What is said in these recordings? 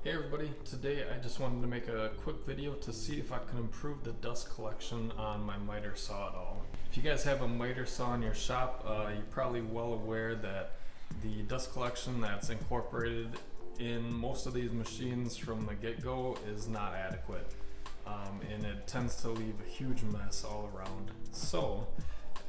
Hey everybody, today I just wanted to make a quick video to see if I can improve the dust collection on my miter saw at all. If you guys have a miter saw in your shop, you're probably well aware that the dust collection that's incorporated in most of these machines from the get-go is not adequate, and it tends to leave a huge mess all around. So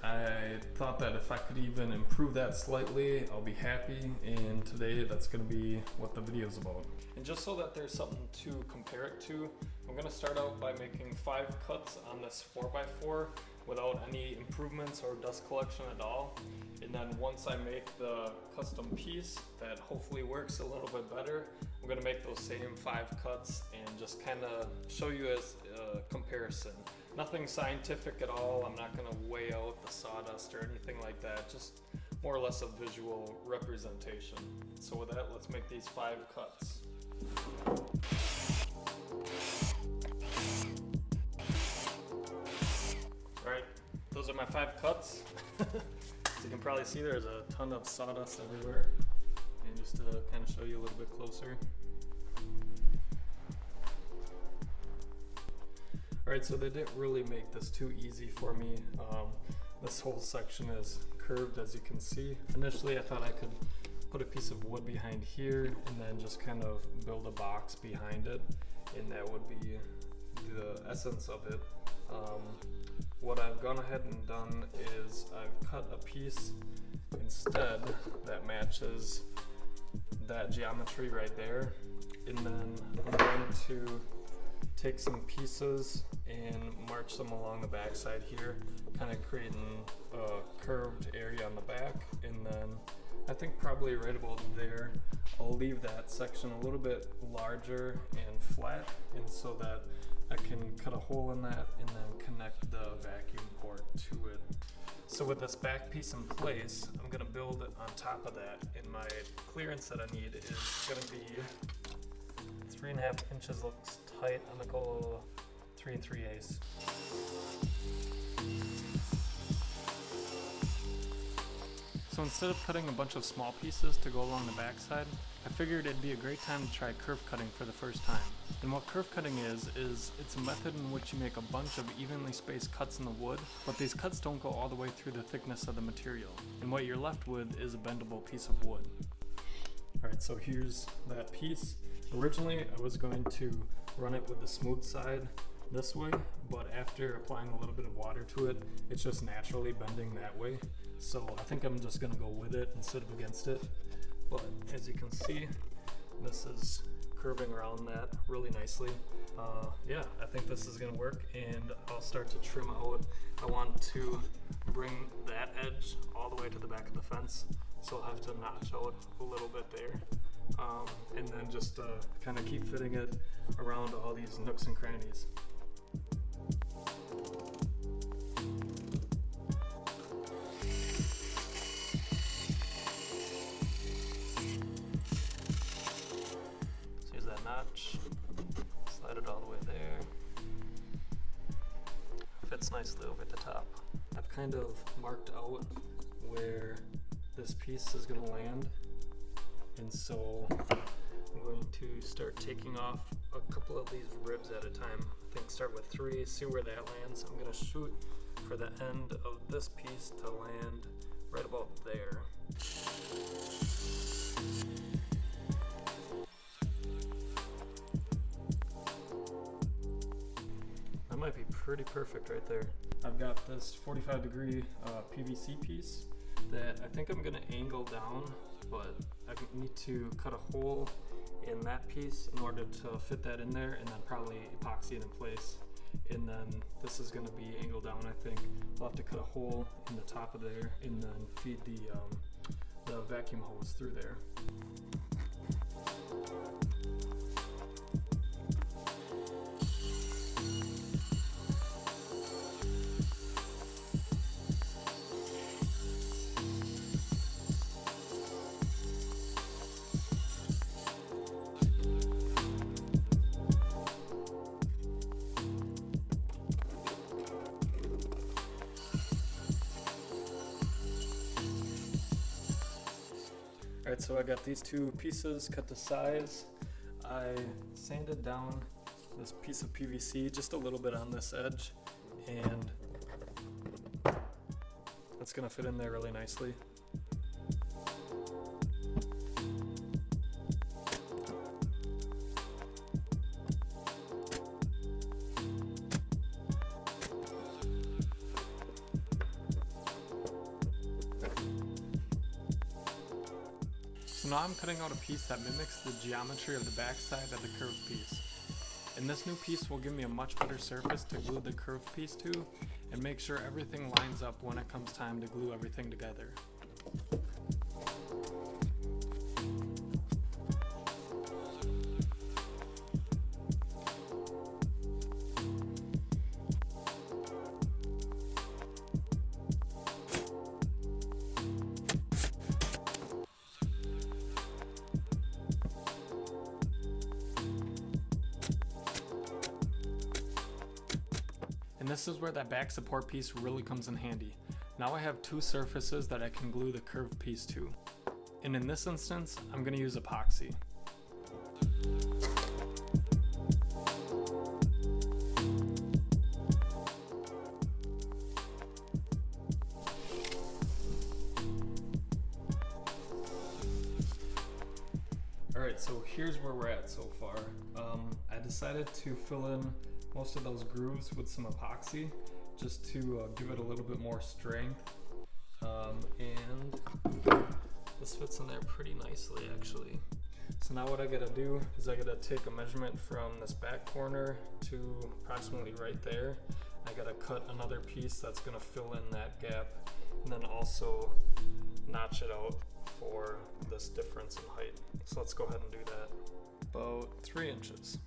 I thought that if I could even improve that slightly, I'll be happy, and today that's going to be what the video is about. And just so that there's something to compare it to, I'm going to start out by making 5 cuts on this 4x4 without any improvements or dust collection at all. And then once I make the custom piece that hopefully works a little bit better, I'm going to make those same 5 cuts and just kind of show you as a comparison. Nothing scientific at all. I'm not going to weigh out the sawdust or anything like that, just more or less a visual representation. So with that, let's make these 5 cuts. Alright, those are my 5 cuts. As you can probably see, there's a ton of sawdust everywhere. And just to kind of show you a little bit closer. Alright, so they didn't really make this too easy for me. This whole section is curved, as you can see. Initially I thought I could put a piece of wood behind here and then just kind of build a box behind it, and that would be the essence of it. What I've gone ahead and done is I've cut a piece instead that matches that geometry right there, and then I'm going to take some pieces and march them along the back side here, kind of creating a curved area on the back. And then I think probably right about there, I'll leave that section a little bit larger and flat, and so that I can cut a hole in that and then connect the vacuum port to it. So with this back piece in place, I'm going to build on top of that, and my clearance that I need is going to be 3.5 inches. Looks tight. I'm going to go 3 3/8. So instead of cutting a bunch of small pieces to go along the backside, I figured it'd be a great time to try kerf cutting for the first time. And what kerf cutting is it's a method in which you make a bunch of evenly spaced cuts in the wood, but these cuts don't go all the way through the thickness of the material. And what you're left with is a bendable piece of wood. Alright, so here's that piece. Originally I was going to run it with the smooth side this way, but after applying a little bit of water to it, it's just naturally bending that way. So I think I'm just going to go with it instead of against it. But as you can see, this is curving around that really nicely. Yeah, I think this is going to work, and I'll start to trim out. I want to bring that edge all the way to the back of the fence, so I'll have to notch out a little bit there. And then just kind of keep fitting it around all these nooks and crannies. Notch, slide it all the way there. Fits nicely over the top. I've kind of marked out where this piece is going to land, and so I'm going to start taking off a couple of these ribs at a time. I think start with 3, see where that lands. I'm going to shoot for the end of this piece to land right about there. That might be pretty perfect right there. I've got this 45-degree PVC piece that I think I'm going to angle down, but I need to cut a hole in that piece in order to fit that in there, and then probably epoxy it in place. And then this is going to be angled down, I think. I'll have to cut a hole in the top of there and then feed the vacuum hose through there. Alright, so I got these 2 pieces cut to size. I sanded down this piece of PVC just a little bit on this edge, and it's gonna fit in there really nicely. So now I'm cutting out a piece that mimics the geometry of the backside of the curved piece. And this new piece will give me a much better surface to glue the curved piece to and make sure everything lines up when it comes time to glue everything together. And this is where that back support piece really comes in handy. Now I have two surfaces that I can glue the curved piece to. And in this instance, I'm going to use epoxy. Alright, so here's where we're at so far. I decided to fill in most of those grooves with some epoxy just to give it a little bit more strength, and this fits in there pretty nicely actually. So now what I gotta do is I gotta take a measurement from this back corner to approximately right there. I gotta cut another piece that's gonna fill in that gap, and then also notch it out for this difference in height. So let's go ahead and do that. About 3 inches.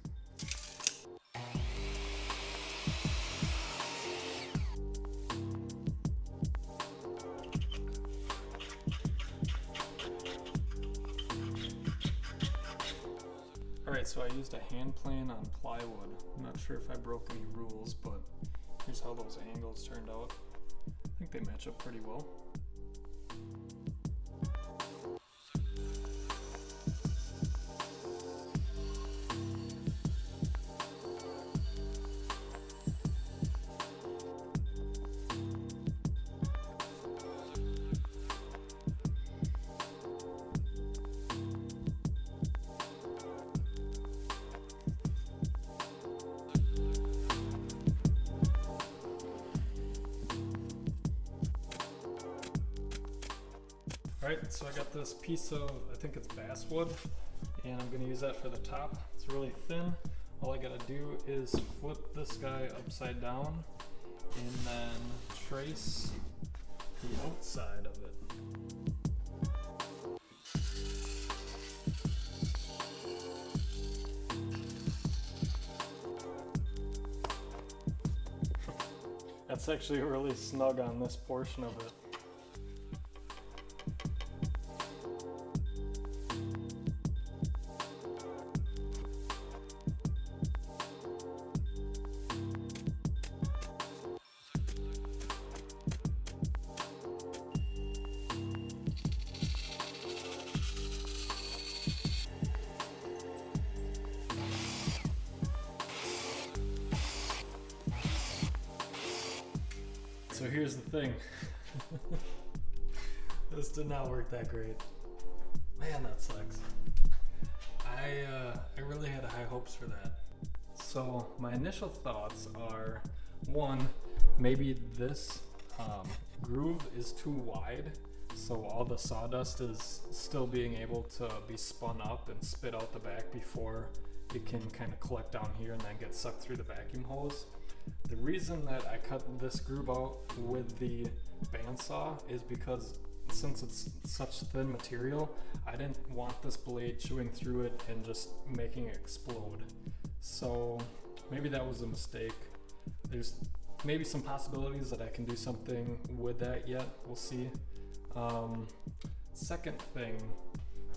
Alright, so I used a hand plane on plywood. I'm not sure if I broke any rules, but here's how those angles turned out. I think they match up pretty well. Alright, so I got this piece of, I think it's basswood, and I'm going to use that for the top. It's really thin. All I got to do is flip this guy upside down and then trace the outside of it. That's actually really snug on this portion of it. So here's the thing. This did not work that great. Man, that sucks. I really had high hopes for that. So my initial thoughts are, one, maybe this groove is too wide, so all the sawdust is still being able to be spun up and spit out the back before it can kind of collect down here and then get sucked through the vacuum hose. The reason that I cut this groove out with the bandsaw is because since it's such thin material, I didn't want this blade chewing through it and just making it explode. So maybe that was a mistake. There's maybe some possibilities that I can do something with that yet. We'll see. Second thing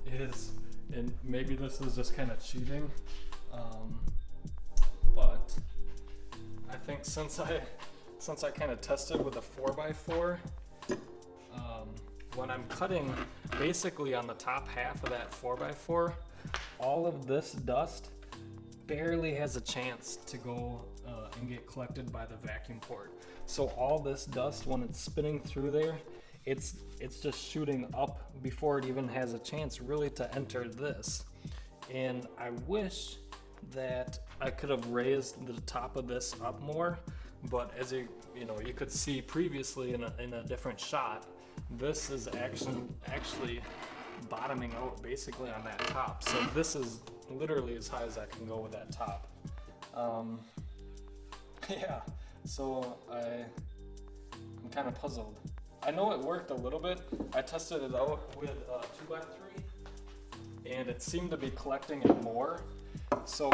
is, and maybe this is just kind of cheating, but I think since I kind of tested with a 4x4, when I'm cutting basically on the top half of that 4x4, all of this dust barely has a chance to go and get collected by the vacuum port. So all this dust, when it's spinning through there, it's just shooting up before it even has a chance really to enter this. And I wish that I could have raised the top of this up more, but as you could see previously in a different shot, this is actually bottoming out basically on that top. So this is literally as high as I can go with that top. Yeah, so I'm kind of puzzled. I know it worked a little bit. I tested it out with 2x3 and it seemed to be collecting it more. So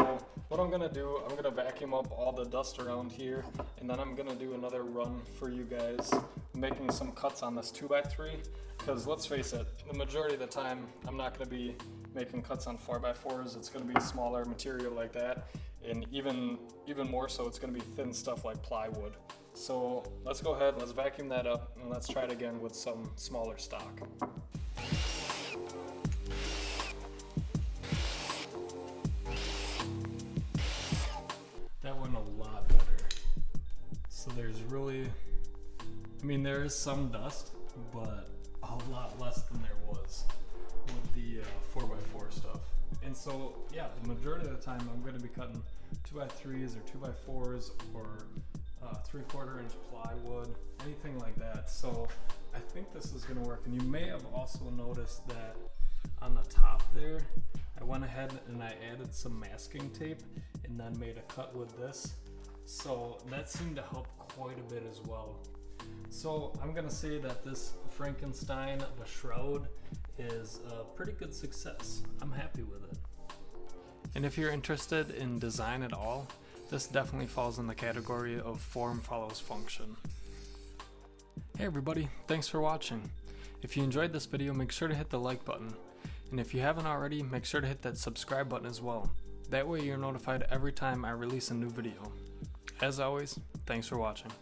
what I'm gonna do, I'm gonna vacuum up all the dust around here, and then I'm gonna do another run for you guys, making some cuts on this 2x3, because let's face it, the majority of the time I'm not gonna be making cuts on 4x4s. It's gonna be smaller material like that, and even more so, it's gonna be thin stuff like plywood. So let's go ahead, let's vacuum that up, and let's try it again with some smaller stock. That went a lot better. So there's really, there is some dust, but a lot less than there was with the 4x4 stuff. And so, yeah, the majority of the time I'm going to be cutting 2x3s or 2x4s or 3/4 inch plywood, anything like that. So I think this is going to work. And you may have also noticed that on the top there, I went ahead and I added some masking tape and then made a cut with this. So that seemed to help quite a bit as well. So I'm gonna say that this Frankenstein, the shroud, is a pretty good success. I'm happy with it. And if you're interested in design at all, this definitely falls in the category of form follows function. Hey everybody, thanks for watching. If you enjoyed this video, make sure to hit the like button. And if you haven't already, make sure to hit that subscribe button as well. That way you're notified every time I release a new video. As always, thanks for watching.